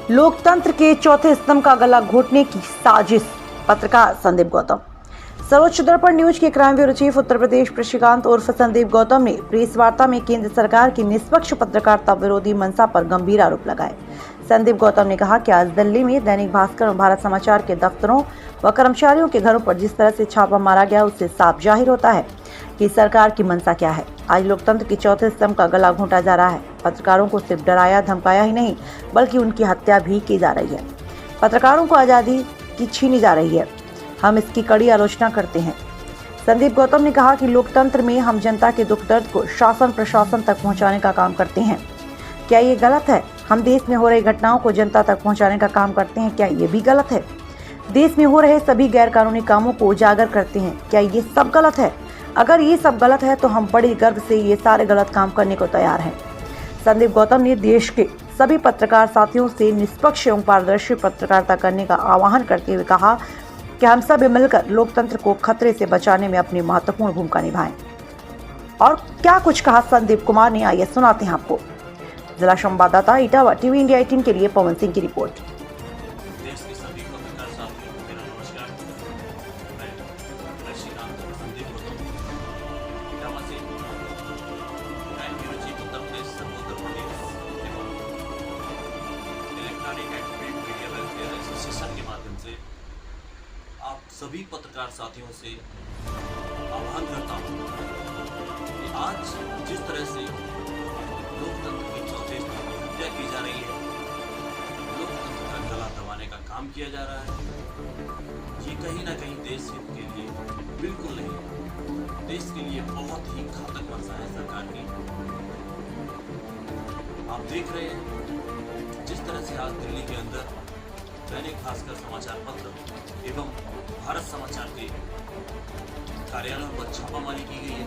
लोकतंत्र के चौथे स्तंभ का गला घोटने की साजिश, पत्रकार संदीप गौतम। सर्वोच्च दर्पण न्यूज के crime bureau chief Uttar Pradesh प्रशिकांत उर्फ संदीप गौतम ने प्रेस वार्ता में केंद्र सरकार की निष्पक्ष पत्रकारिता विरोधी मंशा पर गंभीर आरोप लगाए। संदीप गौतम ने कहा कि आज दिल्ली में दैनिक भास्कर और भारत समाचार के दफ्तरों व कर्मचारियों के घरों पर जिस तरह से छापा मारा गया, उससे साफ जाहिर होता है कि सरकार की मंशा क्या है। आज लोकतंत्र के चौथे स्तंभ का गला घोंटा जा रहा है। पत्रकारों को सिर्फ डराया धमकाया ही नहीं, बल्कि उनकी हत्या भी की जा रही है। पत्रकारों को आज़ादी की छीनी जा रही है। हम इसकी कड़ी आलोचना करते हैं। संदीप गौतम ने कहा कि लोकतंत्र में हम जनता के दुख दर्द को शासन प्रशासन तक पहुंचाने का काम करते हैं। क्या ये गलत है? हम देश में हो रही घटनाओं को जनता तक पहुंचाने का काम करते हैं, क्या ये भी गलत है? देश में हो रहे सभी गैर कानूनी कामों को उजागर करते हैं, क्या ये सब गलत है? अगर ये सब गलत है तो हम बड़ी गर्व से ये सारे गलत काम करने को तैयार हैं। संदीप गौतम ने देश के सभी पत्रकार साथियों से निष्पक्ष एवं पारदर्शी पत्रकारिता करने का आह्वान करते हुए कहा कि हम सब मिलकर लोकतंत्र को खतरे से बचाने में अपनी महत्वपूर्ण भूमिका निभाएं। और क्या कुछ कहा संदीप कुमार ने, आइए सुनाते हैं आपको। जिला संवाददाता इटावा टीवी इंडिया 18 के लिए पवन सिंह की रिपोर्ट। देश के सभी पत्रकार साथियों को मेरा नमस्कार। मैं प्रशिकांत संदीप गौतम इटावा से crime bureau chief Uttar Pradesh सर्वोत्तर प्रदेश एवं electronic and print media welfare association के माध्यम से आप सभी पत्रकार साथियों से आह्वान करता हूँ कि आज जिस तरह से लोकतंत्र के चौथे स्तंभ की हत्या की जा रही है, लोकतंत्र का गला दबाने का काम किया जा रहा है, ये कहीं ना कहीं देश हित के लिए बिल्कुल नहीं है। देश के लिए बहुत ही घातक मंशा है सरकार की। आप देख रहे हैं जिस तरह से आज दिल्ली के अंदर दैनिक भास्कर समाचार पत्र एवं भारत समाचार के कार्यालयों पर छापामारी की गई है,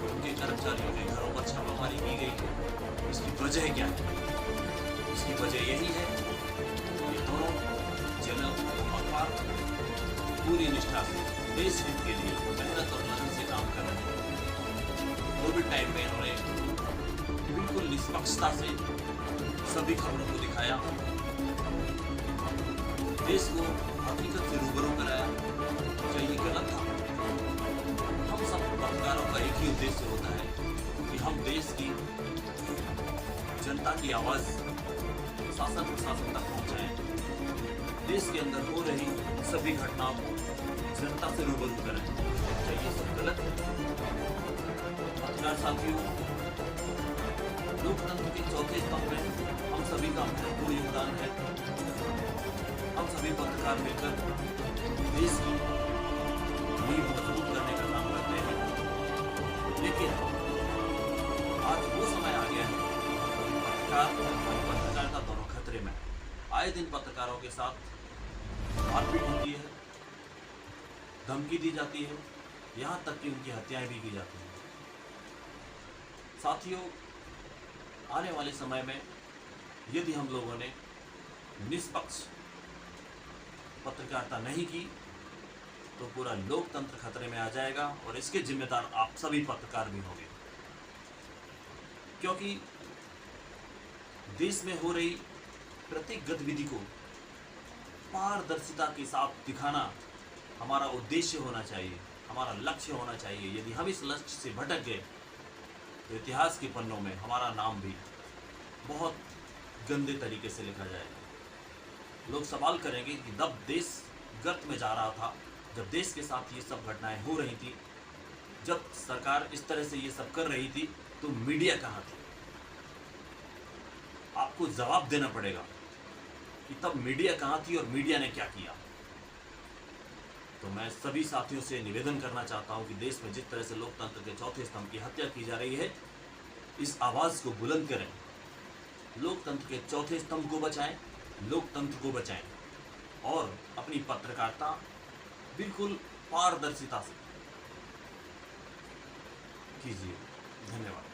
उनके कर्मचारियों के घरों पर छापामारी की गई है। इसकी वजह क्या है? इसकी वजह यही है कि दोनों चैनल अखबार पूरी निष्ठा से देश हित के लिए मेहनत और लगन से काम कर रहे हैं। कोविड टाइम में इन्होंने बिल्कुल निष्पक्षता से सभी खबरों को दिखाया, देश को हकीकत से रूबरू कराया। जो ये गलत था, हम सब पत्रकारों का एक ही उद्देश्य होता है कि हम देश की जनता की आवाज शासन प्रशासन तक पहुंचाएं, देश के अंदर हो रही सभी घटनाओं को जनता से रूबरू करें। क्या ये सब गलत है? पत्रकार साथियों, लोकतंत्र के चौथे स्तंभ में हम सभी का महत्वपूर्ण योगदान है। हम सभी पत्रकार मिलकर देश की नींव मजबूत करने का काम करते हैं, लेकिन आज वो समय आ गया है कि पत्रकारिता दोनों खतरे में। आए दिन पत्रकारों के साथ मारपीट होती है, धमकी दी जाती है, यहाँ तक कि उनकी हत्याएं भी की जाती हैं। साथियों, आने वाले समय में यदि हम लोगों ने निष्पक्ष पत्रकारिता नहीं की तो पूरा लोकतंत्र खतरे में आ जाएगा और इसके जिम्मेदार आप सभी पत्रकार भी होंगे। क्योंकि देश में हो रही प्रत्येक गतिविधि को पारदर्शिता के साथ दिखाना हमारा उद्देश्य होना चाहिए, हमारा लक्ष्य होना चाहिए। यदि हम इस लक्ष्य से भटक गए तो इतिहास के पन्नों में हमारा नाम भी बहुत गंदे तरीके से लिखा जाएगा। लोग सवाल करेंगे कि जब देश गर्त में जा रहा था, जब देश के साथ ये सब घटनाएं हो रही थी, जब सरकार इस तरह से ये सब कर रही थी, तो मीडिया कहाँ थी? आपको जवाब देना पड़ेगा कि तब मीडिया कहाँ थी और मीडिया ने क्या किया। तो मैं सभी साथियों से निवेदन करना चाहता हूं कि देश में जिस तरह से लोकतंत्र के चौथे स्तंभ की हत्या की जा रही है, इस आवाज को बुलंद करें, लोकतंत्र के चौथे स्तंभ को बचाएं, लोकतंत्र को बचाएं और अपनी पत्रकारिता बिल्कुल पारदर्शिता से कीजिए। धन्यवाद।